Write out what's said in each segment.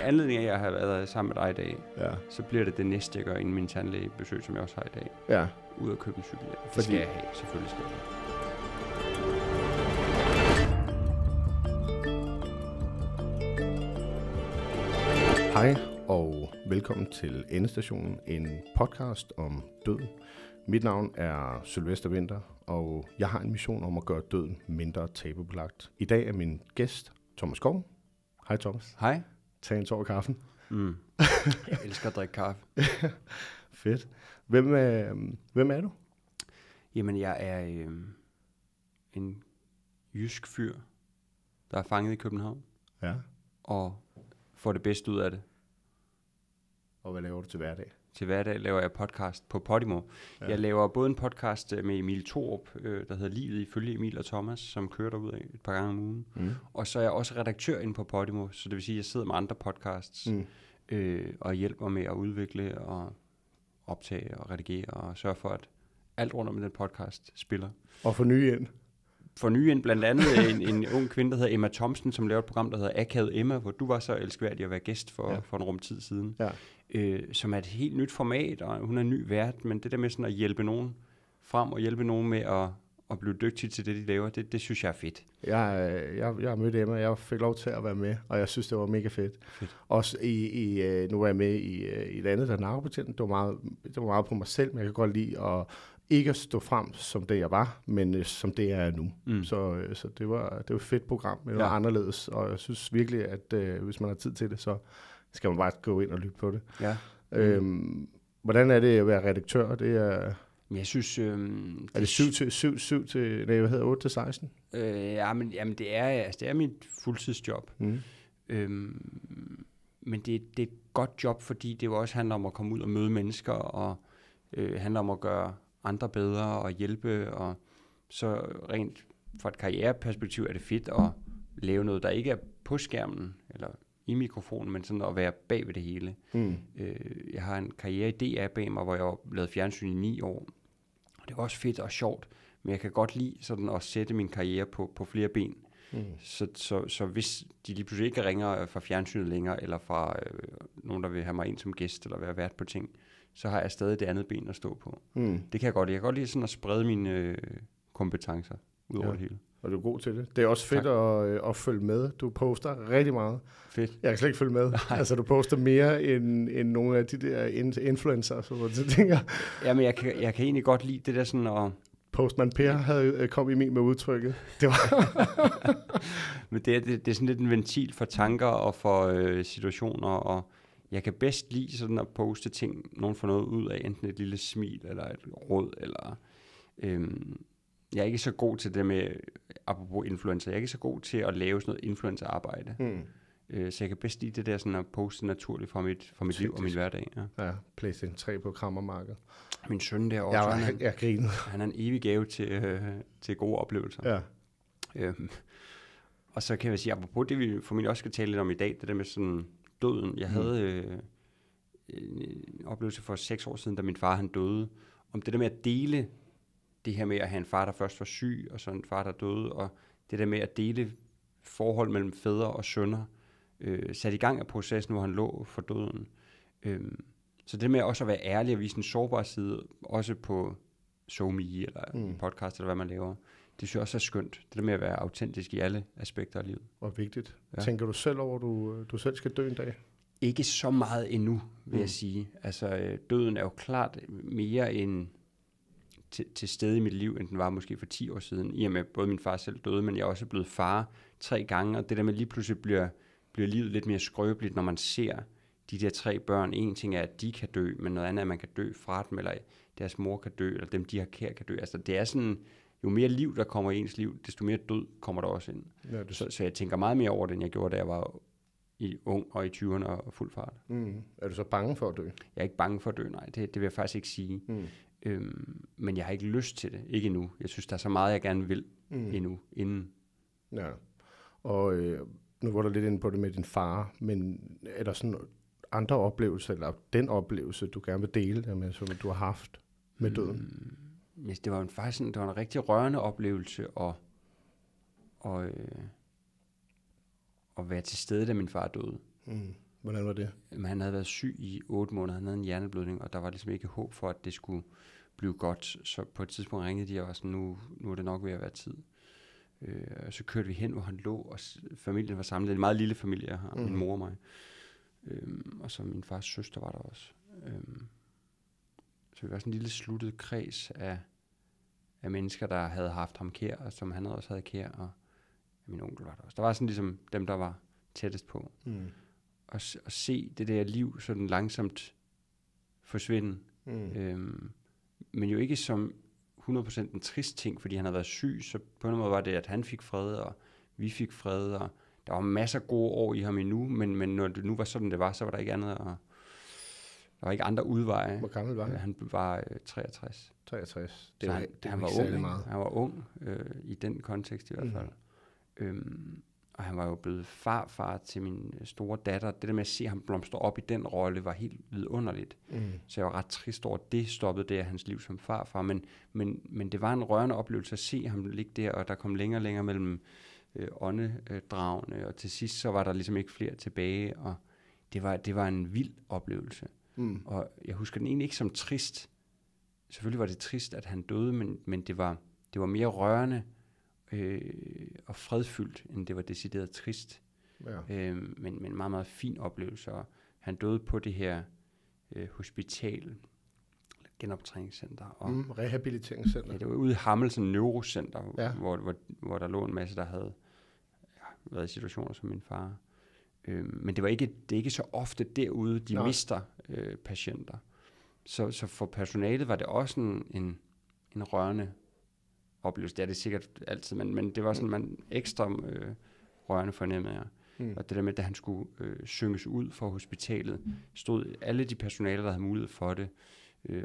anledning af, at jeg har været sammen med dig i dag, Ja. så bliver det næste, jeg gør inden min tandlægebesøg, som jeg også har i dag. Ja. Ud at købe en cykel. Det skal jeg have. Selvfølgelig skal jeg have. Hej og velkommen til Endestationen, en podcast om døden. Mit navn er Sylvester Winther, og jeg har en mission om at gøre døden mindre tabubelagt. I dag er min gæst Thomas Skov. Hej Thomas. Hej. Tag en tår af kaffen. Jeg elsker at drikke kaffe. Fedt. Hvem er du? Jamen, jeg er en jysk fyr, der er fanget i København, Ja. og får det bedste ud af det. Og hvad laver du til hverdag? Til hverdag laver jeg podcast på Podimo. Ja. Jeg laver både en podcast med Emil Thorup, der hedder Livet ifølge Emil og Thomas, som kører derud af et par gange om ugen. Og så er jeg også redaktør inde på Podimo, så det vil sige, at jeg sidder med andre podcasts og hjælper med at udvikle og optage og redigere og sørge for, at alt rundt om den podcast spiller. Og for nye ind. For nye ind blandt andet en ung kvinde, der hedder Emma Thomsen, som laver et program, der hedder Akavet Emma, hvor du var så elskværdig at være gæst for en rum tid siden. Ja. Som er et helt nyt format, og hun er en ny vært, men det der med sådan at hjælpe nogen frem, og hjælpe nogen med at blive dygtig til det, de laver, det synes jeg er fedt. Jeg har mødt Emma, jeg fik lov til at være med, og jeg synes, det var mega fedt. Også nu var jeg med i et andet, der er narkobetjent. Det var meget på mig selv, men jeg kan godt lide at ikke at stå frem som det jeg var, men som det jeg er nu. Så det var et fedt program, men det var anderledes, og jeg synes virkelig, at hvis man har tid til det, så skal man bare gå ind og lytte på det. Ja. Hvordan er det at være redaktør? Det er... Jeg synes... er det 7 til... Nej, hvad hedder 8 til 16? Jamen det er mit fuldtidsjob. Men det er et godt job, fordi det jo også handler om at komme ud og møde mennesker, og handler om at gøre andre bedre og hjælpe. Og så rent fra et karriereperspektiv er det fedt at lave noget, der ikke er på skærmen, eller i mikrofonen, men sådan at være bag ved det hele. Jeg har en karriere i DR bag mig, hvor jeg har lavet fjernsyn i 9 år. Og det var også fedt og sjovt, men jeg kan godt lide sådan at sætte min karriere på flere ben. Så hvis de lige pludselig ikke ringer fra fjernsynet længere, eller fra nogen, der vil have mig ind som gæst, eller være vært på ting, så har jeg stadig det andet ben at stå på. Det kan jeg godt lide. Jeg kan godt lide sådan at sprede mine kompetencer ud over det hele. Og du er god til det. Det er også fedt at følge med. Du poster rigtig meget. Fedt. Jeg kan slet ikke følge med. Altså, du poster mere end nogle af de der influencer, så tænker. Jamen, jeg kan egentlig godt lide det der sådan at... Postman Per kom i min med udtrykket. Det var... Men det er sådan lidt en ventil for tanker og for situationer, og jeg kan bedst lide sådan at poste ting, nogen får noget ud af, enten et lille smil eller et råd, eller... Jeg er ikke så god til det med, apropos influencer, jeg er ikke så god til at lave sådan noget influencerarbejde. Så jeg kan bedst lide det der sådan at poste naturligt fra mit liv og min hverdag. Ja, PlayStation 3 på krammermarkedet. Min søn der også, jeg griner. Han er en evig gave til gode oplevelser. Ja. Og så kan jeg sige, apropos det vi formentlig også skal tale lidt om i dag, det der med sådan døden. Jeg havde en oplevelse for 6 år siden, da min far han døde, om det der med at dele det her med at have en far, der først var syg, og så en far, der døde, og det der med at dele forhold mellem fædre og sønner, sat i gang af processen, hvor han lå for døden. Så det med også at være ærlig og vise en sårbar side, også på SoMe eller en podcast, eller hvad man laver, det synes jeg også er skønt. Det der med at være autentisk i alle aspekter af livet. Og vigtigt. Ja. Tænker du selv over, du selv skal dø en dag? Ikke så meget endnu, vil jeg sige. Altså, døden er jo klart mere en... til stede i mit liv, end den var måske for 10 år siden, i og med både min far selv døde, men jeg er også blevet far 3 gange, og det der med lige pludselig bliver livet lidt mere skrøbeligt, når man ser de der 3 børn. En ting er, at de kan dø, men noget andet er, at man kan dø fra dem, eller deres mor kan dø, eller dem, de har kær, kan dø. Altså det er sådan, jo mere liv, der kommer i ens liv, desto mere død kommer der også ind. Ja, så jeg tænker meget mere over det, end jeg gjorde, da jeg var ung og i 20'erne og fuld fart. Er du så bange for at dø? Jeg er ikke bange for at dø, nej. Det vil jeg faktisk ikke sige. Men jeg har ikke lyst til det. Ikke endnu. Jeg synes, der er så meget, jeg gerne vil endnu. Inden. Ja. Og nu var du lidt inde på det med din far, men er der sådan andre oplevelser, eller den oplevelse, du gerne vil dele, med, som du har haft med døden? Yes, det var en rigtig rørende oplevelse at være til stede, da min far døde. Hvordan var det? Men han havde været syg i 8 måneder, han havde en hjerneblødning, og der var ligesom ikke håb for, at det skulle blive godt. Så på et tidspunkt ringede de og var sådan, nu er det nok ved at være tid. Og så kørte vi hen, hvor han lå, og familien var samlet. Det er en meget lille familie, jeg har, min mor og mig. Og så min fars søster var der også. Så vi var sådan en lille sluttet kreds af mennesker, der havde haft ham kær, og som han også havde kær, og min onkel var der også. Der var sådan ligesom dem, der var tættest på. Og se det der liv sådan langsomt forsvinde. Men jo ikke som 100% en trist ting, fordi han havde været syg, så på en måde var det, at han fik fred, og vi fik fred, og der var masser af gode år i ham endnu, men når det nu var sådan, det var, så var der ikke andet, og der var ikke andre udveje. Hvor gammel var han? Han var 63. 63. Han var ung, meget. Han var ung, i den kontekst i hvert fald. Og han var jo blevet farfar til min store datter. Det der med at se ham blomstre op i den rolle, var helt vidunderligt. Så jeg var ret trist over, at det stoppede der hans liv som farfar. Men det var en rørende oplevelse at se ham ligge der, og der kom længere og længere mellem åndedragene, og til sidst så var der ligesom ikke flere tilbage, og det var en vild oplevelse. Og jeg husker den egentlig ikke som trist. Selvfølgelig var det trist, at han døde, men det var mere rørende og fredfyldt, end det var decideret trist. Ja. Men en meget, meget fin oplevelse. Og han døde på det her hospital, genoptræningscenter. Og rehabiliteringscenter. Ja, det var ude i Hammelsen Neurocenter, ja. hvor der lå en masse, der havde været i situationer som min far. Men det er ikke så ofte derude, de mister patienter. Så for personalet var det også en rørende oplevelse. Det er det sikkert altid, men det var sådan, man ekstra rørende fornemmede jeg. Og det der med, da han skulle synges ud fra hospitalet, stod alle de personaler, der havde mulighed for det,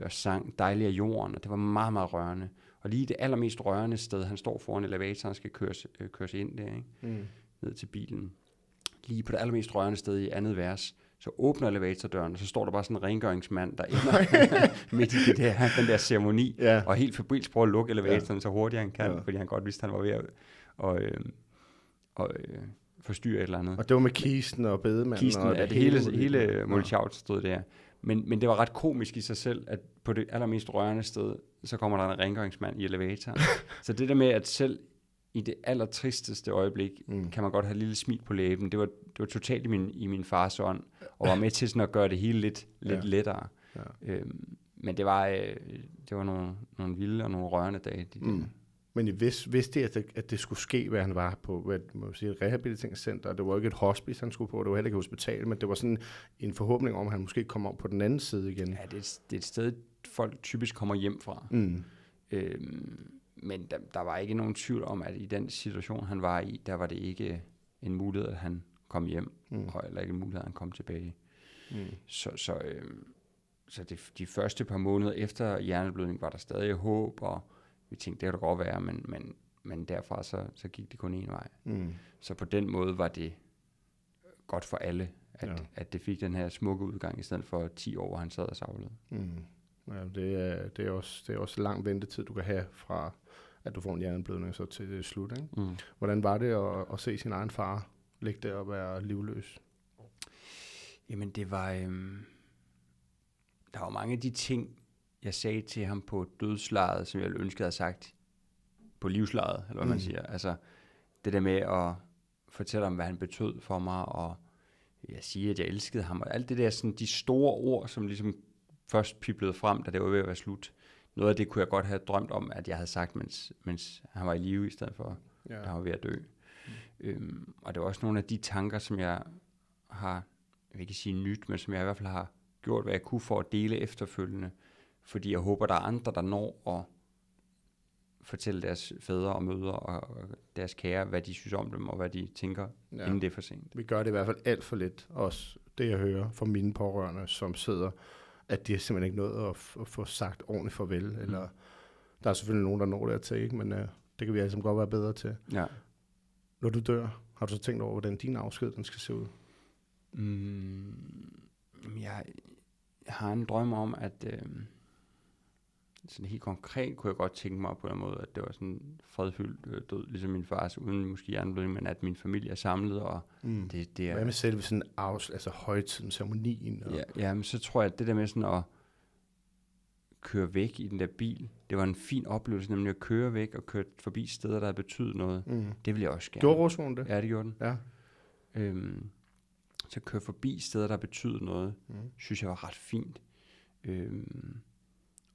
og sang Dejlig af jorden, og det var meget, meget rørende. Og lige det allermest rørende sted, han står foran elevatoren, skal køres ind der, ikke? Ned til bilen. Lige på det allermest rørende sted i andet vers, så åbner elevatordøren, og så står der bare sådan en rengøringsmand, der ender midt i den der ceremoni, og helt febrilsk prøver at lukke elevatoren så hurtigt han kan, fordi han godt vidste, at han var ved at forstyrre et eller andet. Og det var med kisten og bedemanden. Kisten, og det hele Moltjaut stod der. Men det var ret komisk i sig selv, at på det allermest rørende sted, så kommer der en rengøringsmand i elevatoren. Så det der med, at selv i det allertristeste øjeblik, kan man godt have et lille smil på læben. Det var totalt i min fars ånd, og var med til sådan at gøre det hele lidt lettere. Ja. Men det var nogle vilde og nogle rørende dage. Men I vidste at det skulle ske, hvad han var på et rehabiliteringscenter. Det var ikke et hospice, han skulle på. Det var heller ikke et hospital, men det var sådan en forhåbning om, at han måske kom op på den anden side igen. Ja, det er et sted, folk typisk kommer hjem fra. Men der var ikke nogen tvivl om, at i den situation, han var i, der var det ikke en mulighed, at han kom hjem, og eller ikke en mulighed, at han kom tilbage. Så de første par måneder efter hjerneblødning var der stadig håb, og vi tænkte, det kan da godt være, men derfra så gik det kun en vej. Så på den måde var det godt for alle, at det fik den her smukke udgang, i stedet for 10 år, hvor han sad og savlede. Ja, det er også lang ventetid, du kan have fra, at du får en hjerneblødning så til det slut, ikke? Hvordan var det at se sin egen far ligge der og være livløs? Jamen, det var... der var mange af de ting, jeg sagde til ham på dødslejet, som jeg ønskede at have sagt på livslejet, eller hvad man siger. Altså, det der med at fortælle om, hvad han betød for mig, og jeg siger, at jeg elskede ham, og alt det der, sådan de store ord, som ligesom først piblede frem, da det var ved at være slut. Noget af det kunne jeg godt have drømt om, at jeg havde sagt, mens han var i live, i stedet for, at han var ved at dø. Og det var også nogle af de tanker, som jeg har, jeg vil ikke sige nyt, men som jeg i hvert fald har gjort, hvad jeg kunne for at dele efterfølgende. Fordi jeg håber, der er andre, der når at fortælle deres fædre og mødre og deres kære, hvad de synes om dem, og hvad de tænker, inden det er for sent. Vi gør det i hvert fald alt for lidt. Også det, jeg hører fra mine pårørende, som sidder, at de simpelthen ikke nået at få sagt ordentligt farvel. Eller, der er selvfølgelig nogen, der når det til, ikke? Men det kan vi altså godt være bedre til. Ja. Når du dør, har du så tænkt over, hvordan din afsked den skal se ud? Jeg har en drøm om, at sådan helt konkret kunne jeg godt tænke mig på en måde, at det var sådan fredfyldt død, ligesom min fars, uden måske hjerneblødning, men at min familie er samlet, og det er... Hvad med selve sådan altså højtiden, ceremonien? Og... Ja, men så tror jeg, at det der med sådan at køre væk i den der bil, det var en fin oplevelse, nemlig at køre væk og køre forbi steder, der havde betydet noget. Det ville jeg også gerne. Gjorde Rosvognen det? Ja, det gjorde den. Ja. Så køre forbi steder, der betyder noget, synes jeg var ret fint.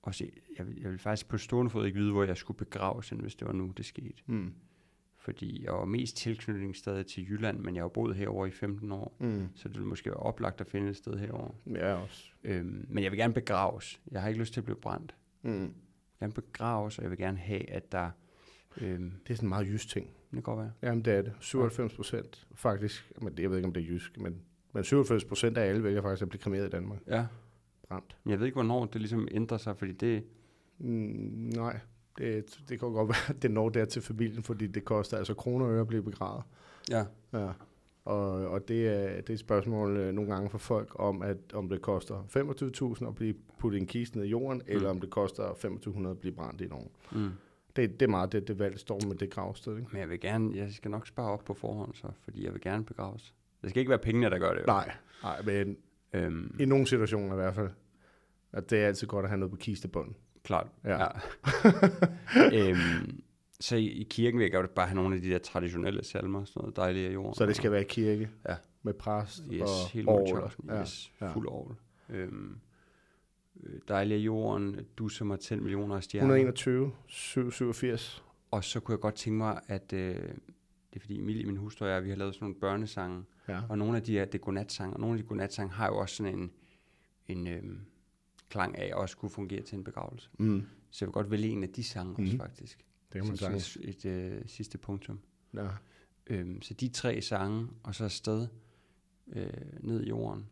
Og se, jeg vil faktisk på stående fod ikke vide, hvor jeg skulle begraves, hvis det var nu, det skete. Fordi jeg var mest tilknytningsstadig til Jylland, men jeg har boet herovre i 15 år, så det ville måske være oplagt at finde et sted herovre. Ja, også. Men jeg vil gerne begraves. Jeg har ikke lyst til at blive brændt. Jeg vil gerne begraves, og jeg vil gerne have, at der... Det er sådan en meget jysk ting. Det kan godt være. Jamen, det er det. 97% faktisk. Men jeg ved ikke, om det er jysk, men 97% af alle vælger faktisk at blive kremeret i Danmark. Ja. Brændt. Jeg ved ikke, hvornår det ligesom ændrer sig, fordi det... Nej, det kan godt være, at det når der til familien, fordi det koster altså kroner og øre at blive begravet. Ja. Ja. Og det er et spørgsmål nogle gange for folk om det koster 25.000 at blive puttet i en kiste ned i jorden, eller om det koster 2.500 at blive brændt i nogen. Det er meget det valg, står med det gravsted. Ikke? Men jeg skal nok spare op på forhånd, så, fordi jeg vil gerne begraves. Det skal ikke være pengene, der gør det. Nej, men i nogle situationer i hvert fald, at det er altid godt at have noget på kistebunden. Klart, ja. Så i kirken vil jeg godt bare have nogle af de der traditionelle salmer, sådan noget dejlige af jorden. Så det skal være i kirke? Ja. Med præst og orgel? Fuld orgel. Dejlige af jorden, du som har tændt millioner af stjerner. 121, 787. Og så kunne jeg godt tænke mig, at det er fordi Emilie, min hustru og jeg, vi har lavet sådan nogle børnesange, og nogle af de er det godnatsange, og nogle af de godnatsange har jo også sådan en klang af at også kunne fungere til en begravelse. Så jeg vil godt vælge en af de sange også, faktisk. Det kan man sige. Et sidste punktum. Ja. Så de 3 sange, og så afsted ned i jorden.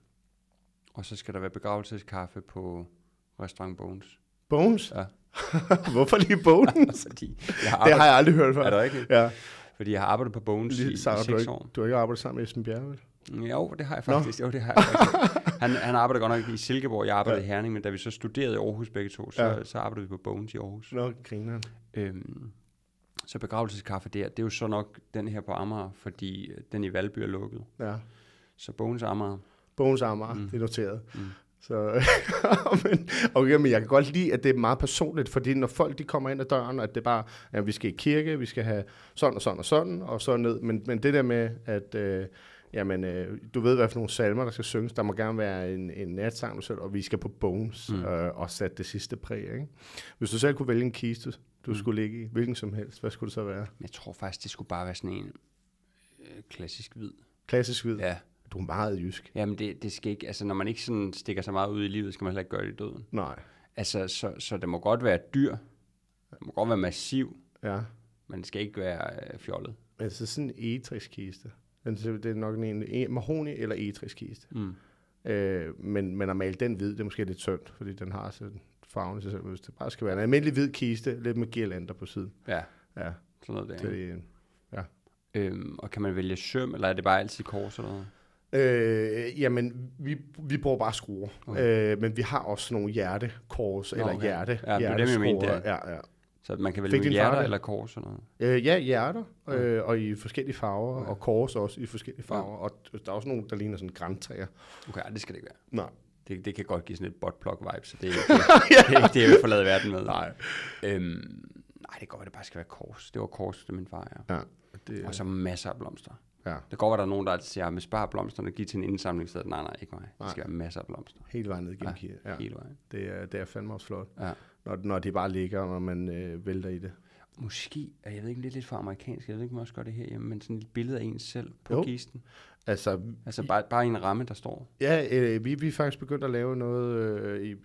Og så skal der være begravelseskaffe på restaurant Bones. Bones? Ja. Hvorfor lige Bones? Fordi det har jeg aldrig hørt før. Er det rigtigt? Ja. Fordi jeg har arbejdet på Bones i 6 år. Du har ikke arbejdet sammen med Esben Bjerre, vel? Jo, det har jeg faktisk. Jo, det har jeg faktisk. Han arbejder godt nok i Silkeborg, jeg arbejdede i Herning, men da vi så studerede i Aarhus begge to, så arbejdede vi på Bones i Aarhus. Nå, griner. Så begravelseskaffe der, det er jo så nok den her på Amager, fordi den i Valby er lukket. Ja. Så Bones Amager. Bones Amager, det er noteret. Så, men jeg kan godt lide, at det er meget personligt, fordi når folk de kommer ind ad døren, at det bare, at vi skal i kirke, vi skal have sådan og sådan og sådan, og så ned. Men det der med, at du ved, hvad for nogle salmer, der skal synges. Der må gerne være en natsang, og vi skal på Bones og sætte det sidste præg. Ikke? Hvis du selv kunne vælge en kiste, du skulle ligge i, hvilken som helst, hvad skulle det så være? Jeg tror faktisk, det skulle bare være sådan en klassisk hvid. Klassisk hvid? Ja. Du er meget jysk. Jamen, det skal ikke, altså når man ikke sådan stikker så meget ud i livet, skal man heller ikke gøre det i døden. Nej. Altså, så det må godt være dyr. Det må godt være massiv. Ja. Men det skal ikke være fjollet. Altså sådan en egetræskiste. Det er nok en mahogni eller egetræskiste. Men at male den hvid, det er måske lidt synd, fordi den har sådan farven i sig selv. Hvis det bare skal være en almindelig hvid kiste, lidt med girlander på siden. Ja, sådan noget der. Det, ja. Og kan man vælge søm, eller er det bare altid kors eller noget? Jamen, vi bruger bare skruer. Okay. Men vi har også nogle hjertekors, eller hjerte. Ja, det er det, jeg mente. Ja. Så man kan vælge hjerter eller kors eller noget? Ja, hjerter, og i forskellige farver, og kors også i forskellige farver. Og der er også nogle, der ligner sådan grantræer. Okay, det skal det ikke være. Nej. Det kan godt give sådan et buttplug-vibe, så det er ikke det, jeg vil forlade verden med. Nej. Nej, det går, det bare skal være kors. Det var kors til min far, ja. Og så masser af blomster. Ja. Det går, at der er nogen, der siger, at spare blomsterne og give til en indsamling, så nej, ikke mig. Det skal være masser af blomster. Hele vejen ned gennem kirken. Ja, hele vejen. Det er fandme også flot. Ja. Når de bare ligger, og man vælter i det. Måske, jeg ved ikke, det er lidt for amerikansk, jeg ved ikke, om man også gør det herhjemme, men sådan et billede af en selv på kisten. Altså bare en ramme, der står. Ja, vi er faktisk begyndt at lave noget i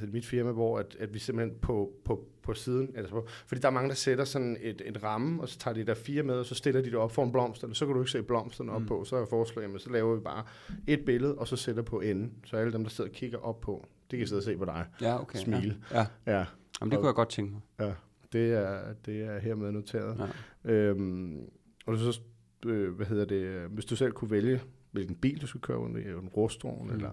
mit firma, hvor at vi simpelthen på siden, altså fordi der er mange, der sætter sådan et ramme, og så tager de der 4 med, og så stiller de det op foran blomsterne, så kan du ikke se blomsterne op på, så er jeg foreslået, men så laver vi bare et billede, og så sætter på enden, så alle dem, der sidder og kigger op på, de kan sidde og se på dig. Ja, okay. Smile. Ja. Jamen, det kunne jeg godt tænke mig. Ja, det er hermed noteret. Ja. Og så hvis du selv kunne vælge, hvilken bil du skulle køre under, en Rostorn, eller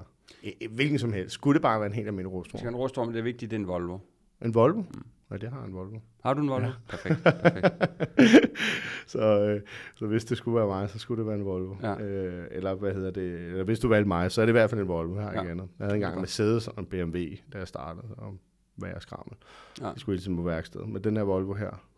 hvilken som helst. Skulle det bare være en helt almindelig Rostorn? Det skal en Rostorn, men det er vigtigt, det er en Volvo. En Volvo? Ja, det har en Volvo. Har du en Volvo? Ja. Perfekt. Så hvis det skulle være mig, så skulle det være en Volvo. Ja. Eller hvad hedder det? Eller hvis du valgte mig, så er det i hvert fald en Volvo. Jeg har ikke Ja. andet. Jeg havde engang en Mercedes og en BMW, da jeg startede. Og hvad jeg skrammel. Ja. Jeg skulle hele tiden på værksted. Men den her Volvo her,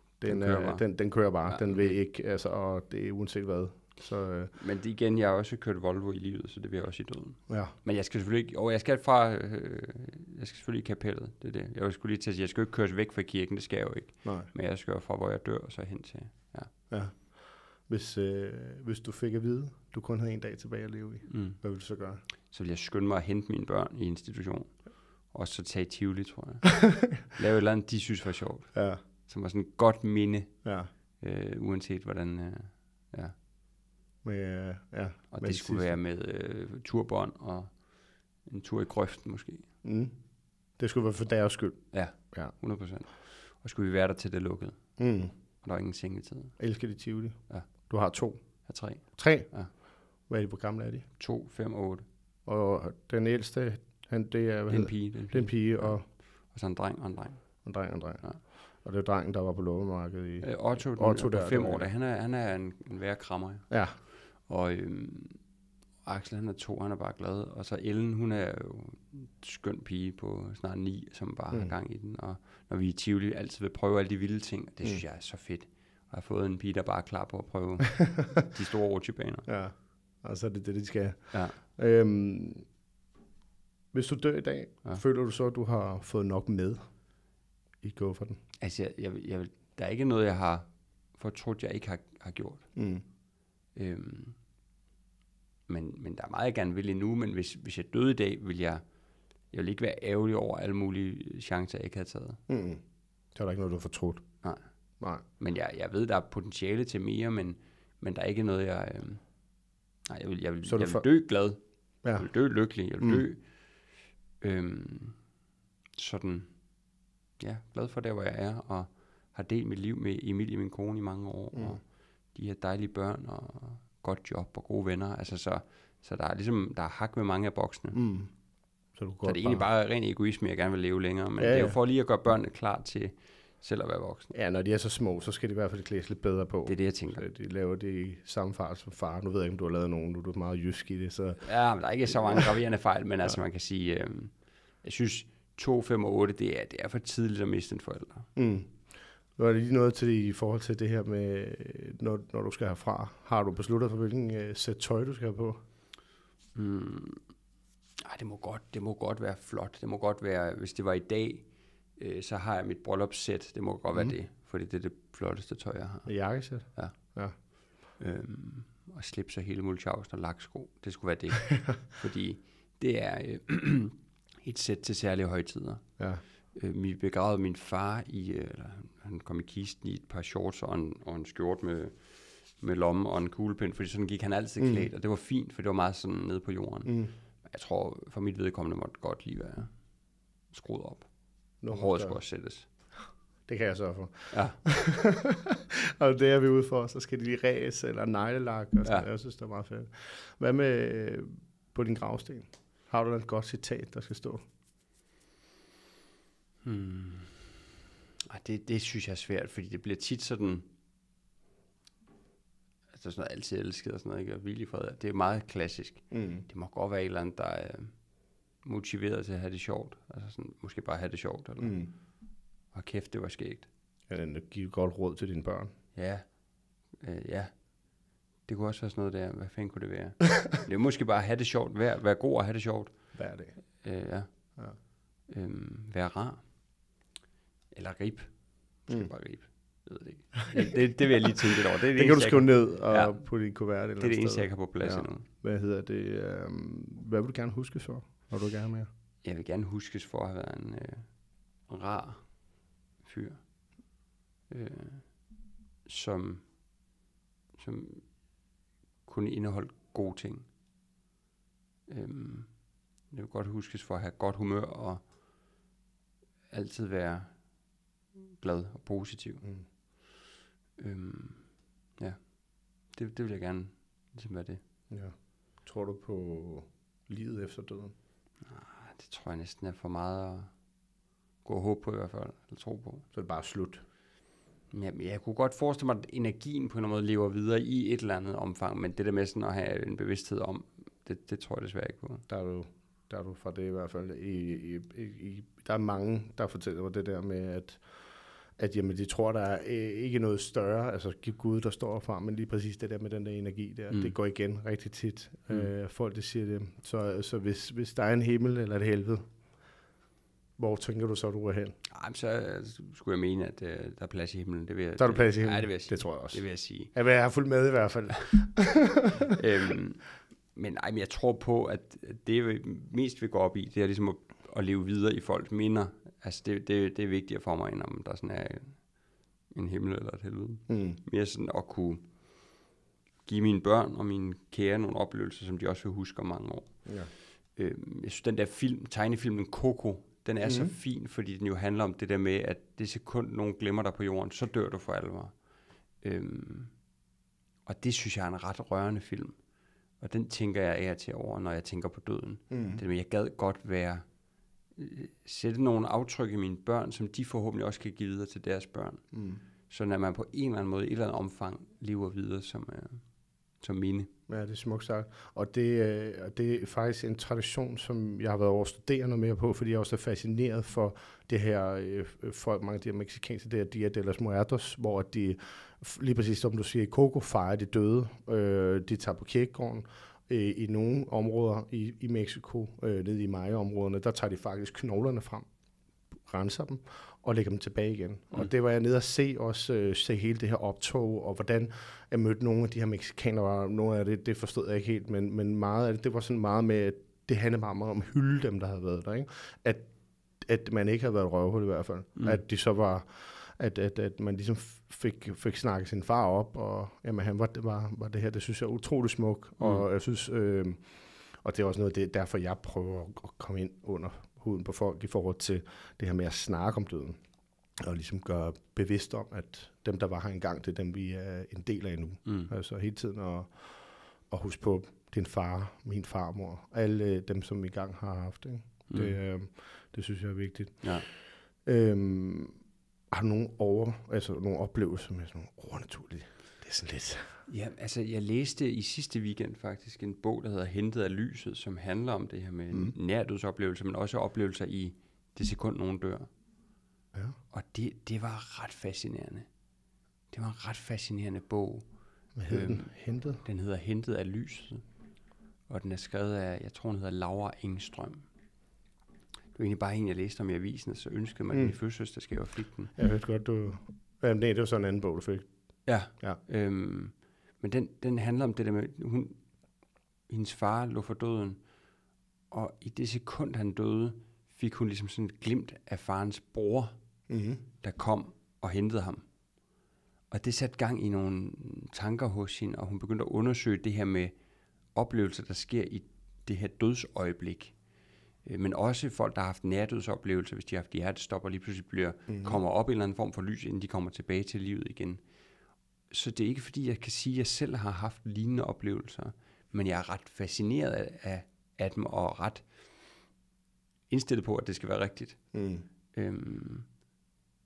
den kører bare. Ja. Den vil ikke, altså, og det er uanset hvad. Så, Men det, igen, jeg har også kørt Volvo i livet, så det vil jeg også i døden. ja. Men jeg skal selvfølgelig ikke, jeg skal selvfølgelig i kapellet, det er det. Jeg skulle lige til at sige, jeg skal jo ikke køres væk fra kirken, det skal jeg jo ikke. Nej. Men jeg skal jo fra, hvor jeg dør, og så hen til, Ja. Hvis du fik at vide, du kun havde en dag tilbage at leve i, hvad ville du så gøre? Så vil jeg skynde mig at hente mine børn i institution, og så tage i Tivoli, tror jeg. Lave et eller andet, de synes var sjovt. Ja. Som var sådan et godt minde, Ja. uanset hvordan, ja. Med, ja. Og med det skulle være med turbånd og en tur i grøften måske. Det skulle være for deres skyld. Ja, Ja. 100%. Og skulle vi være der til det lukkede. Og der var ingen sengetid. Elsker de Tivoli? Ja. Du har 2? Jeg 3. 3? Ja. Hvad er de, hvor gamle er de? 2, 5 og 8. Og den ældste, det er, Det er en pige. Det er en pige, og Og så en dreng og en dreng. en dreng. Ja. Og det er drengen, der var på loppemarkedet i... Otto der, 5 den år, han er en værre krammer. Ja. Og Axel, han er 2, han er bare glad. Og så Ellen, hun er jo en skøn pige på snart 9, som bare har gang i den. Og når vi i Tivoli altid vil prøve alle de vilde ting, det synes jeg er så fedt. Og jeg har fået en pige, der bare er klar på at prøve de store rutsjebaner. Ja, og så er det det, de skal. Ja. Hvis du dør i dag, føler du så, at du har fået nok med i gå for den? Altså, der er ikke noget, jeg har fortrudt, jeg ikke har gjort. Men der er meget, jeg gerne vil endnu, men hvis jeg døde i dag, jeg vil ikke være ærgerlig over alle mulige chancer, jeg ikke havde taget. Så er der ikke noget, du har fortrudt? Nej. Men jeg ved, der er potentiale til mere, men der er ikke noget, jeg vil dø glad. Ja. Jeg vil dø lykkelig. Jeg vil dø sådan, ja, glad for der, hvor jeg er, og har delt mit liv med Emilie, min kone, i mange år, og de her dejlige børn, og godt job, og gode venner. Altså, så der er ligesom, der er hak med mange af boksene. Så det er egentlig bare ren egoisme, jeg gerne vil leve længere, men det er jo for lige at gøre børnene klar til selv at være voksne. Ja, når de er så små, så skal de i hvert fald klædes lidt bedre på. Det er det, jeg tænker. Så de laver det i samme fart som far. Nu ved jeg ikke, om du har lavet nogen, nu er du meget jysk i det. Så. Ja, men der er ikke så mange graverende fejl, men altså man kan sige, jeg synes 2, 5 og 8, det er for tidligt at miste en forælder. Nu er det lige noget til i forhold til det her med, når du skal herfra. Har du besluttet for, hvilken sæt tøj, du skal have på? Det må godt være flot. Det må godt være, hvis det var i dag, så har jeg mit bryllupssæt. Det må godt være det, fordi det er det flotteste tøj, jeg har. Jakkesæt? Ja. Og slips og hele multiausen og laksko. Det skulle være det. Fordi det er et sæt til særlige højtider. Ja. Vi begravede min far han kom i kisten i et par shorts og en skjort med lomme og en kuglepind, fordi sådan gik han altid klædt, og det var fint, for det var meget sådan nede på jorden. Jeg tror, for mit vedkommende måtte godt lige være skruet op. Håret skulle også sættes. Det kan jeg sørge for. Ja. Og det er vi ude for, så skal de lige ræs eller neglelak, og sådan. Jeg synes, det er meget fedt. Hvad med på din gravsten? Har du et godt citat, der skal stå? Det synes jeg er svært, fordi det bliver tit sådan, altså sådan noget altid elsket og sådan noget, ikke? Og hvile i fred. Det er meget klassisk. Det må godt være et eller andet, der er motiveret til at have det sjovt. Altså sådan, måske bare have det sjovt. Eller og kæft, det var skægt. Ja, giv godt råd til dine børn. Ja. Ja. Det kunne også være sådan noget der. Hvad fanden kunne det være? Det er måske bare at have det sjovt. Være god og have det sjovt. Hver dag. Ja. Være rar. Eller rib. Måske bare rib. Jeg ved det ikke. Det vil jeg lige tænke lidt over. Det kan du skrive ned og putte i en kuvert. Det er det eneste, jeg kan på plads endnu. Hvad hedder det? Hvad vil du gerne huskes for, når du gerne med? Jeg vil gerne huskes for at have været en rar fyr. Som kunne indeholde gode ting. Jeg vil godt huskes for at have godt humør og altid være glad og positiv. Ja, det vil jeg gerne ligesom være det. Ja. Tror du på livet efter døden? Det tror jeg næsten er for meget gå og håbe på i hvert fald, eller tro på. Så er det bare slut. Jamen, jeg kunne godt forestille mig, at energien på en måde lever videre i et eller andet omfang, men det der med sådan at have en bevidsthed om, det tror jeg desværre ikke på. Der er du fra det i hvert fald. Der er mange, der fortæller mig det der med, at jamen, de tror, der er ikke noget større, altså Gud, der står frem, men lige præcis det der med den der energi der, det går igen rigtig tit. Folk, det siger det. Så hvis der er en himmel eller et helvede, hvor tænker du så, du er hen? Ej, så skulle jeg mene, at der er plads i himlen. Det vil jeg, der er der plads i himlen? Ja, det vil jeg sige. Det tror jeg også. Det vil jeg sige. Jeg har fulgt med i hvert fald. Men jeg tror på, at det mest vi går op i, det er ligesom at leve videre i folks minder. Altså det er vigtigt for mig, end om der sådan er en himmel eller et helvede. Mere sådan at kunne give mine børn og mine kære nogle oplevelser, som de også vil huske om mange år. Ja. Jeg synes, den der tegnefilmen Coco, den er så fin, fordi den jo handler om det der med, at det sekund, nogen glemmer dig på jorden, så dør du for alvor. Og det synes jeg er en ret rørende film. Og den tænker jeg af til over, når jeg tænker på døden. Det med, jeg gad godt sætte nogle aftryk i mine børn, som de forhåbentlig også kan give videre til deres børn. Så når man på en eller anden måde, i et eller andet omfang, lever videre som mine. Ja, det er smukt sagt. Og det er faktisk en tradition, som jeg har været over at studere noget mere på, fordi jeg også er fascineret for det her, for mange af de her mexikanske, det her Dia de los Muertos, hvor de, lige præcis som du siger, i Coco fejrer de døde. De tager på kirkegården. I nogle områder i Mexico, nede i Maya-områderne, der tager de faktisk knoglerne frem, renser dem og lægger dem tilbage igen. Og det var jeg nede at se hele det her optog, og hvordan jeg mødte nogle af de her mexikanere. Nogle af det forstod jeg ikke helt, men meget af det var sådan meget med, at det handlede meget om at hylde dem, der havde været der. Ikke? At man ikke havde været røvhul i hvert fald. At de så var... At man ligesom fik snakket sin far op, og jamen, han var det her, det synes jeg er utroligt smuk, og jeg synes, og det er også noget, det er derfor jeg prøver at komme ind under huden på folk i forhold til det her med at snakke om døden, og ligesom gøre bevidst om, at dem, der var her engang, det er dem, vi er en del af nu. Altså hele tiden at huske på din far, min farmor, alle dem, som vi engang har haft. Ikke? Det synes jeg er vigtigt. Ja. Har du nogle oplevelser med sådan nogle overnaturlige? Det er sådan lidt... Ja, altså jeg læste i sidste weekend faktisk en bog, der hedder Hentet af lyset, som handler om det her med nærdødsoplevelser, men også oplevelser i det sekund, nogen dør. Ja. Og det var ret fascinerende. Det var en ret fascinerende bog. Hvad hedder den? Hentet? Den hedder Hentet af lyset. Og den er skrevet af, jeg tror, den hedder Laura Engstrøm. Det var egentlig bare en, jeg læste om i avisen, og så ønskede man, at min fødselsdagsgave og fik den. Jeg hørte godt, nej, det var sådan en anden bog, du fik. Ja. Men den handler om det der med, hendes far lå for døden, og i det sekund, han døde, fik hun ligesom sådan et glimt af farens bror, der kom og hentede ham. Og det satte gang i nogle tanker hos hende, og hun begyndte at undersøge det her med oplevelser, der sker i det her dødsøjeblik. Men også folk, der har haft nærdødsoplevelser, hvis de har haft hjertestop, og lige pludselig kommer op i en eller anden form for lys, inden de kommer tilbage til livet igen. Så det er ikke fordi, jeg kan sige, at jeg selv har haft lignende oplevelser, men jeg er ret fascineret af dem, og ret indstillet på, at det skal være rigtigt.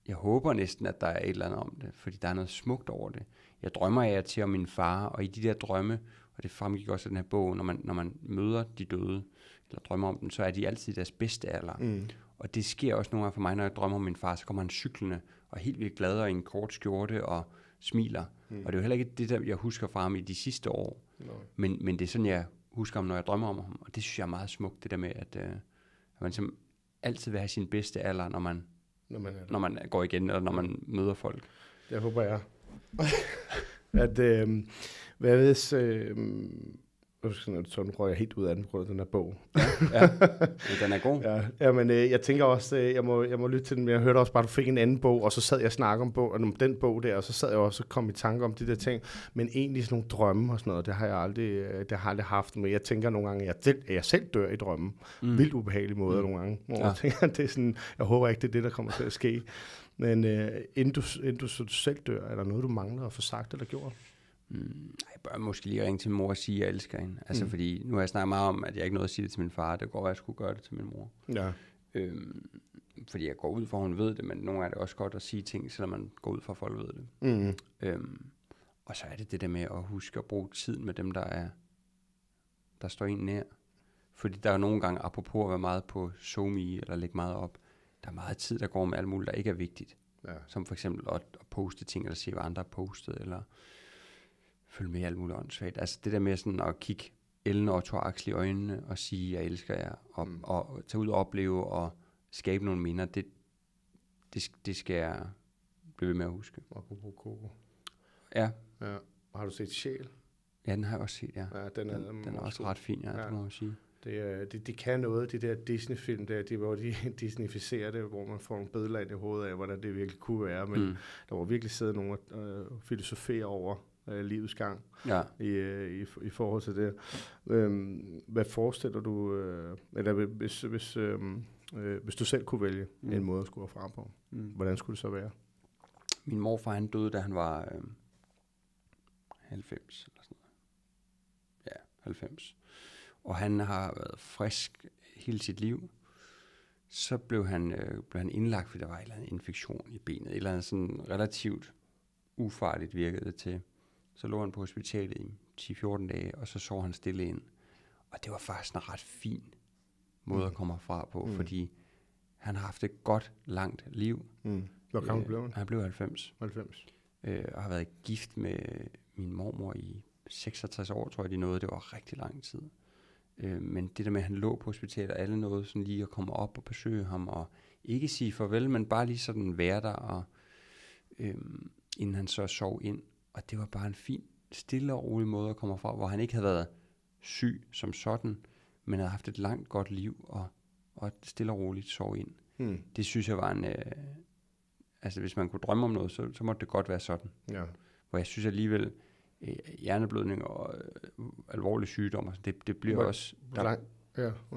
Jeg håber næsten, at der er et eller andet om det, fordi der er noget smukt over det. Jeg drømmer af til om min far, og i de der drømme, og det fremgik også af den her bog, når man møder de døde, eller drømmer om dem, så er de altid deres bedste alder. Og det sker også nogle gange for mig, når jeg drømmer om min far, så kommer han cyklende, og helt vildt glad og i en kort skjorte, og smiler. Og det er jo heller ikke det, der jeg husker fra ham i de sidste år. Men det er sådan, jeg husker ham, når jeg drømmer om ham. Og det synes jeg er meget smukt, det der med, at man som altid vil have sin bedste alder, når man går igen, eller når man møder folk. Det håber jeg. Hvad hvis... Sådan røg jeg helt ud af den på grund af den her bog. Ja, den er god. Ja, men jeg tænker også, jeg må lytte til den, men jeg hørte også bare, at du fik en anden bog, og så sad jeg og snakkede om den bog der, og så sad jeg også og kom i tanke om de der ting, men egentlig sådan nogle drømme og sådan noget, det har jeg aldrig haft, men jeg tænker nogle gange, at jeg selv dør i drømmen. Vildt ubehagelig måde nogle gange, hvor jeg tænker, det er sådan, jeg håber ikke, det er det, der kommer til at ske. Men inden du selv dør, er der noget, du mangler at få sagt eller gjort? Jeg bør måske lige ringe til min mor og sige, at jeg elsker hende. Altså, fordi nu har jeg snakket meget om, at jeg ikke nåede at sige det til min far. Det går, at jeg skulle gøre det til min mor. Ja. fordi jeg går ud for, at hun ved det, men nogle gange er det også godt at sige ting, selvom man går ud for, at folk ved det. Og så er det der med at huske at bruge tid med dem, der står en nær. Fordi der er nogle gange, apropos at være meget på SoMe, eller lægge meget op, der er meget tid, der går med alt muligt, der ikke er vigtigt. Ja. Som for eksempel at poste ting, eller se, hvad andre har postet, eller følge med alt muligt åndssvagt. Altså det der med sådan at kigge Ellen og Otto og Axel i øjnene, og sige, jeg elsker jer, og tage ud og opleve, og skabe nogle minder, det skal jeg blive ved med at huske. Apropos Coco. Ja. Har du set Sjæl? Ja, den har jeg også set, ja. Den er også ret fin, ja, det må jeg sige. Det kan noget, de der Disney-film der, hvor de disneyficerer det, hvor man får nogle billeder ind i hovedet af, hvordan det virkelig kunne være, men der var virkelig siddet nogen og filosofere over livets gang i forhold til det. Hvad forestiller du, eller hvis du selv kunne vælge en måde at skulle herfra på, hvordan skulle det så være? Min morfar, han døde, da han var 90 eller sådan noget. Ja, 90. Og han har været frisk hele sit liv. Så blev han indlagt, fordi der var en eller anden infektion i benet. Et eller andet sådan relativt ufarligt virkede det til. Så lå han på hospitalet i 10-14 dage, og så sov han stille ind. Og det var faktisk en ret fin måde at komme fra på, fordi han har haft et godt, langt liv. Hvor gammel blev han? Han blev 90. Og har været gift med min mormor i 66 år, tror jeg, de nåede. Det var rigtig lang tid. Men det der med, at han lå på hospitalet, og alle nåede sådan lige at komme op og besøge ham, og ikke sige farvel, men bare lige sådan være der, og inden han så sov ind. Og det var bare en fin, stille og rolig måde at komme fra, hvor han ikke havde været syg som sådan, men havde haft et langt, godt liv, og stille og roligt sov ind. Det synes jeg var en... altså hvis man kunne drømme om noget, så måtte det godt være sådan. Ja. Hvor jeg synes alligevel, hjerneblødning og alvorlige sygdomme, det bliver også...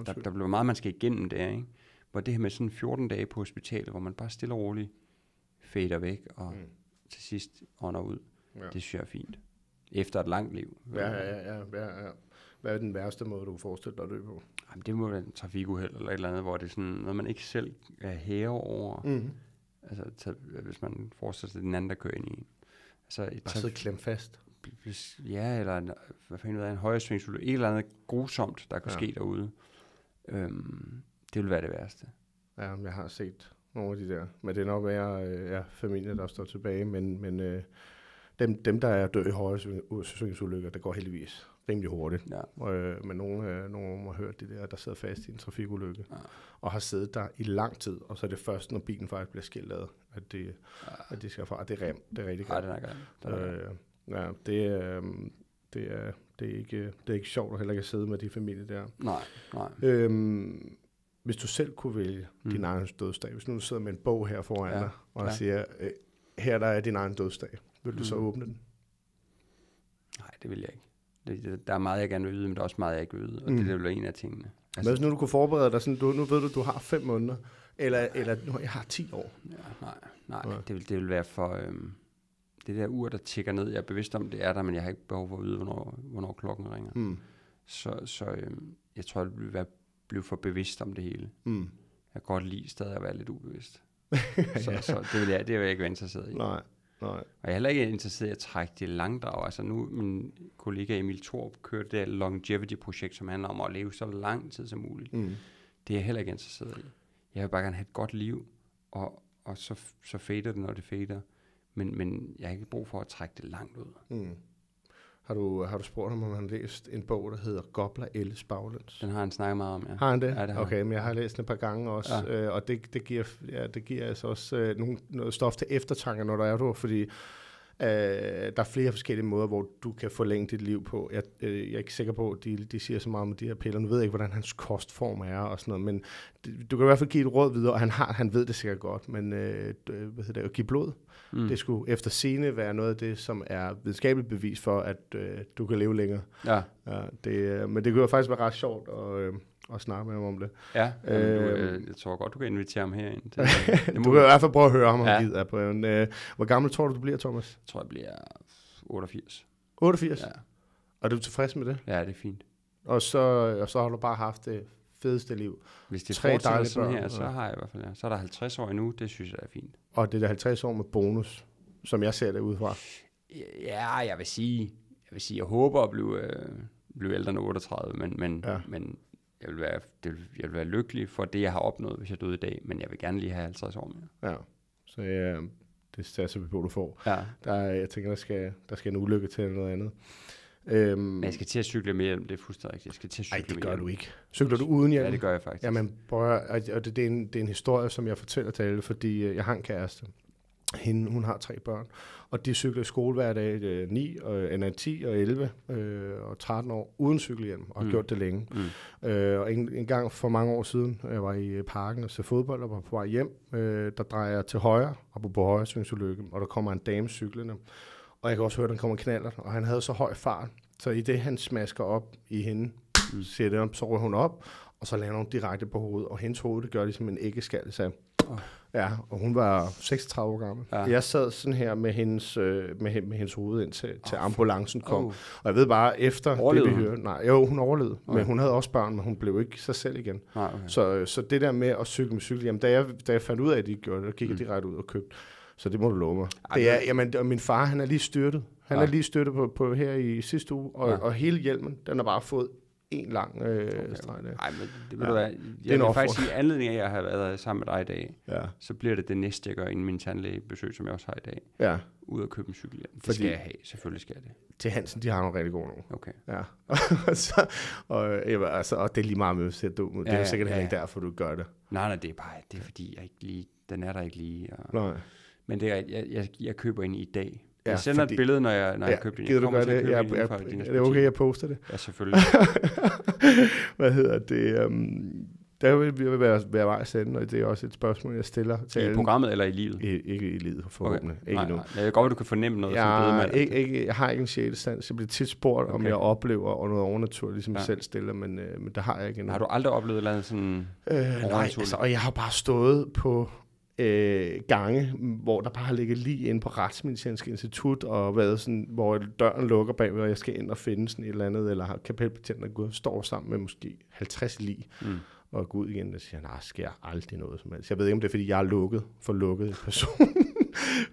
Der bliver meget, man skal igennem der, ikke? Hvor det her med sådan 14 dage på hospitalet, hvor man bare stille og roligt fader væk, og til sidst ånder ud. Ja. Det synes jeg er fint. Efter et langt liv. Ja. Hvad er den værste måde, du forestiller dig at dø på? Jamen, det må være en trafikuheld eller et eller andet, hvor det er sådan noget, man ikke selv er hæve over. Altså, hvis man forestiller sig den anden, der kører ind i. Altså, bare sidde klemt fast. Ja, eller en højresvingsulykke. Et eller andet grusomt, der kan ske derude. Det vil være det værste. Ja, jeg har set nogle af de der. Men det er nok være familie, der står tilbage. Men dem, der er døde i højresvingsulykker, det går heldigvis rimelig hurtigt. Ja. Men nogen har hørt det der sidder fast i en trafikulykke. Ja. Og har siddet der i lang tid. Og så er det først, når bilen faktisk bliver skilt ad, at det skal fra. Det er rigtig grimt. Ja, det er ikke sjovt at heller ikke sidde med de familier der. Nej. Hvis du selv kunne vælge din egen dødsdag, hvis nu du sidder med en bog her foran dig, og siger, her der er din egen dødsdag, vil du så åbne den? Nej, det vil jeg ikke. Der er meget, jeg gerne vil vide, men der er også meget, jeg ikke vil vide, og det vil være en af tingene. Altså, men hvis nu du kunne forberede dig, sådan, nu ved du har 5 måneder, eller nu jeg har 10 år. Ja, nej. Det vil være for... det der ur, der tikker ned, jeg er bevidst om, det er der, men jeg har ikke behov for at vide, hvornår klokken ringer. Så jeg tror, jeg vil blive for bevidst om det hele. Jeg kan godt lide stadig at være lidt ubevidst. så det vil jeg ikke være interesseret i. Nej. Og jeg er heller ikke interesseret i at trække det langdrag. Altså nu, min kollega Emil Thorup kører det der longevity-projekt, som handler om at leve så lang tid som muligt. Det er jeg heller ikke interesseret i. Jeg vil bare gerne have et godt liv, og så fader det, når det fader. Men jeg har ikke brug for at trække det langt ud. Har du spurgt ham, om han har læst en bog, der hedder Gobler Elles Baglæns? Den har han snakket meget om, ja. Har han det? Ja, det har okay, men jeg har læst den et par gange også, og det giver altså også noget stof til eftertanke, når der er du, fordi der er flere forskellige måder, hvor du kan forlænge dit liv på. Jeg er ikke sikker på, at de siger så meget om de her piller. Nu ved jeg ikke, hvordan hans kostform er og sådan noget, men du kan i hvert fald give et råd videre, og han ved det sikkert godt, men at give blod, det skulle efter sigende være noget af det, som er videnskabeligt bevis for, at du kan leve længere. Ja. Men det kunne jo faktisk være ret sjovt at snakke med ham om det. Ja, jeg tror godt, du kan invitere ham herind. Du kan i hvert fald prøve at høre ham, om gider på. Hvor gammel tror du bliver, Thomas? Jeg tror, jeg bliver 88. 88? Ja. Og er du tilfreds med det? Ja, det er fint. Og så har du bare haft det fedeste liv. Hvis det 3 fortsætter dejlige sådan børn, her, så har jeg i hvert fald, så er der 50 år endnu, det synes jeg er fint. Og det er der 50 år med bonus, som jeg ser det udefra. Ja, jeg vil sige, jeg håber at blive ældre end 38, men jeg vil være lykkelig for det, jeg har opnået, hvis jeg døde i dag, men jeg vil gerne lige have 50 år mere. Ja, så det satser vi på, du får. Ja. Jeg tænker, der skal en ulykke til eller noget andet. Men jeg skal til at cykle med hjelm, det er fuldstændig rigtigt. Jeg skal til at cykle det gør du ikke. Cykler du uden hjelm? Ja, det gør jeg faktisk. Jamen, og det er en historie, som jeg fortæller til alle, fordi jeg har en kæreste. Hun har 3 børn, og de cykler i skole hver dag, 10 og 11 og 13 år, uden cykelhjelm, og har gjort det længe. Og en gang for mange år siden, jeg var i parken og så fodbold, og var på vej hjem, der drejer jeg til højre, og på højre svingsulykke, og der kommer en dame cyklende, og jeg kan også høre, at der kommer knallert, og han havde så høj fart, så i det, han smasker op i hende, så rører hun op, og så lander hun direkte på hovedet, og hendes hoved, det gør ligesom en æggeskal, så ja, og hun var 36 år gammel. Ja. Jeg sad sådan her med hendes hoved ind til ambulancen kom. Og jeg ved bare, efter overlevede det vi hørte... hun overlevede, men hun havde også børn, men hun blev ikke sig selv igen. Okay. Så det der med at cykle med cykel, jamen da jeg fandt ud af, at de gjorde det, der gik jeg direkte ud og købte. Så det må du love mig. Og min far, han er lige styrtet. Han er lige styrtet på her i sidste uge, og hele hjelmen, den har bare fået en lang streg der. Nej, men det vil du være. Jeg vil faktisk sige, anledning af, at jeg har været sammen med dig i dag, så bliver det næste, jeg gør inden min tandlægebesøg, som jeg også har i dag. Ja. Ud at købe en cykel. Det skal jeg have. Selvfølgelig skal jeg det. Til Hansen, de har nogle rigtig gode nu. Okay. Ja. og det er lige meget med at sætte dum ud. Det er jo sikkert heller ikke derfor, du gør det. Nej, det er fordi, jeg ikke lige, den er der ikke lige. Nej. Men det er, jeg køber en i dag. Jeg sender et billede, når jeg køber den. Gider du gøre det? Det er okay, jeg poster det. Ja, selvfølgelig. Hvad hedder det? Der vil være vej at sende, og det er også et spørgsmål, jeg stiller til alle. I programmet eller i livet? Ikke i livet, forhåbentlig. Okay. Ikke nu. Jeg kan godt, at du kan fornemme noget som bedemand. Jeg har ikke en sjette sans. Jeg bliver tit spurgt, om jeg oplever og noget overnaturligt, ligesom jeg selv stiller, men der har jeg ikke endnu. Har du aldrig oplevet et eller andet sådan nej, altså, og jeg har bare stået på gange, hvor der bare har ligget lige inde på Retsmedicinsk Institut, og været sådan, hvor døren lukker bagved, og jeg skal ind og finde sådan et eller andet, eller har kapelbetjenten, der står sammen med måske 50 lig, og gå ud igen, og siger, nej, sker aldrig noget som helst. Jeg ved ikke, om det er, fordi jeg er lukket person.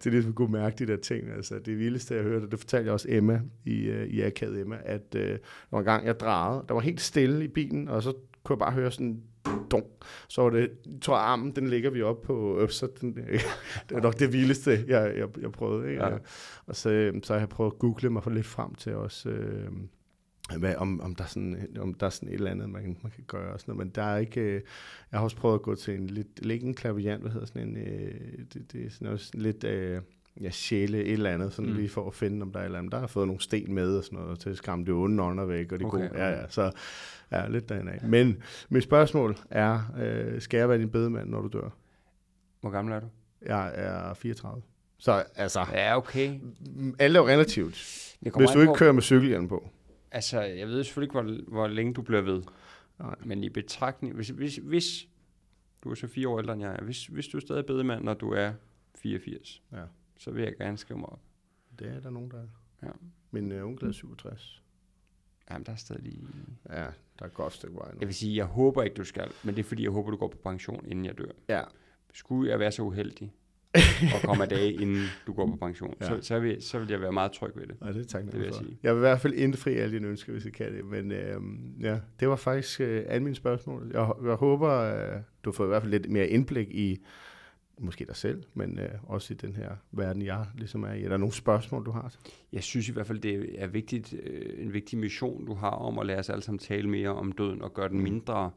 til det, som kunne mærke de der ting. Altså, det vildeste, jeg hørte, det fortalte jeg også Emma i Akavet Emma, at der var en gang, jeg drejede, der var helt stille i bilen, og så kunne jeg bare høre sådan dunk. Så var det, jeg tror armen, den ligger vi op på, så det var nok det vildeste, jeg prøvede. Ikke? Ja. Og så har jeg prøvet at google mig for lidt frem til også, om der er sådan et eller andet, man kan gøre og sådan noget. Men der er ikke, jeg har også prøvet at gå til en klaviant, hvad hedder sådan en, det er sådan også lidt, sjæle et eller andet, sådan lige for at finde, om der er et eller andet. Der har fået nogle sten med og sådan noget, til at skræmme det onde ånder væk, og det gode. Ja, så lidt derhen af. Men mit spørgsmål er, skal jeg være din bedemand, når du dør? Hvor gammel er du? Jeg er 34. Så altså, ja, okay. Alt er jo relativt. Hvis du ikke kører med cykelhjelm på. Altså, jeg ved selvfølgelig ikke, hvor længe du bliver ved. Nej. Men i betragtning, hvis du er så 4 år ældre end jeg er, hvis du er stadig bedemand, når du er 84, så vil jeg gerne skrive mig op. Det er der nogen, der er. Ja. Min onkel er 67. Jamen, der er stadig... Ja, der er et godt stykke vej nu. Jeg vil sige, jeg håber ikke, du skal, men det er fordi, jeg håber, du går på pension, inden jeg dør. Ja. Skulle jeg være så uheldig og komme af dage, inden du går på pension, så vil jeg være meget tryg ved det. Ja, det er taknemmelig det vil jeg for. sige. Jeg vil i hvert fald indfri alle dine ønsker, hvis jeg kan det. Men det var faktisk alle mine spørgsmål. Jeg håber, du får i hvert fald lidt mere indblik i måske dig selv, men også i den her verden, jeg ligesom er i. Er der nogle spørgsmål, du har? Jeg synes i hvert fald, det er vigtigt, en vigtig mission, du har om at lade os alle sammen tale mere om døden og gøre den mindre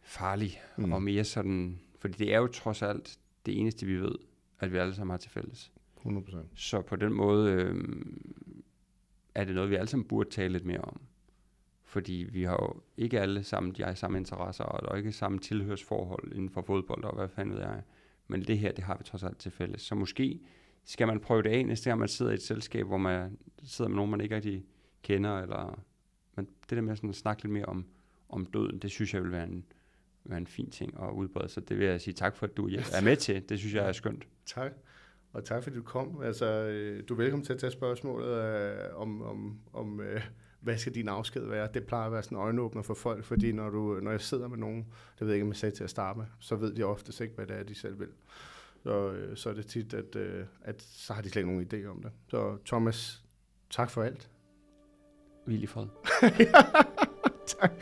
farlig og mere sådan... Fordi det er jo trods alt det eneste, vi ved, at vi alle sammen har til fælles. 100%. Så på den måde er det noget, vi alle sammen burde tale lidt mere om. Fordi vi har jo ikke alle sammen de samme interesser, og der er ikke samme tilhørsforhold inden for fodbold, og hvad fanden ved jeg. Men det her, det har vi trods alt til fælles. Så måske skal man prøve det af, næste gang man sidder i et selskab, hvor man sidder med nogen, man ikke rigtig kender. Men det der med sådan at snakke lidt mere om døden, det synes jeg vil være en fin ting at udbrede. Så det vil jeg sige tak for, at du er med til. Det synes jeg er skønt. Tak. Og tak fordi du kom. Altså, du er velkommen til at tage spørgsmålet om hvad skal din afsked være? Det plejer at være sådan en øjenåbner for folk, fordi når jeg sidder med nogen, det ved jeg ikke, om jeg sagde til at starte med, så ved de oftest ikke, hvad det er, de selv vil. Så er det tit, at så har de slet ikke nogen idé om det. Så Thomas, tak for alt. Hvil i fred. Tak.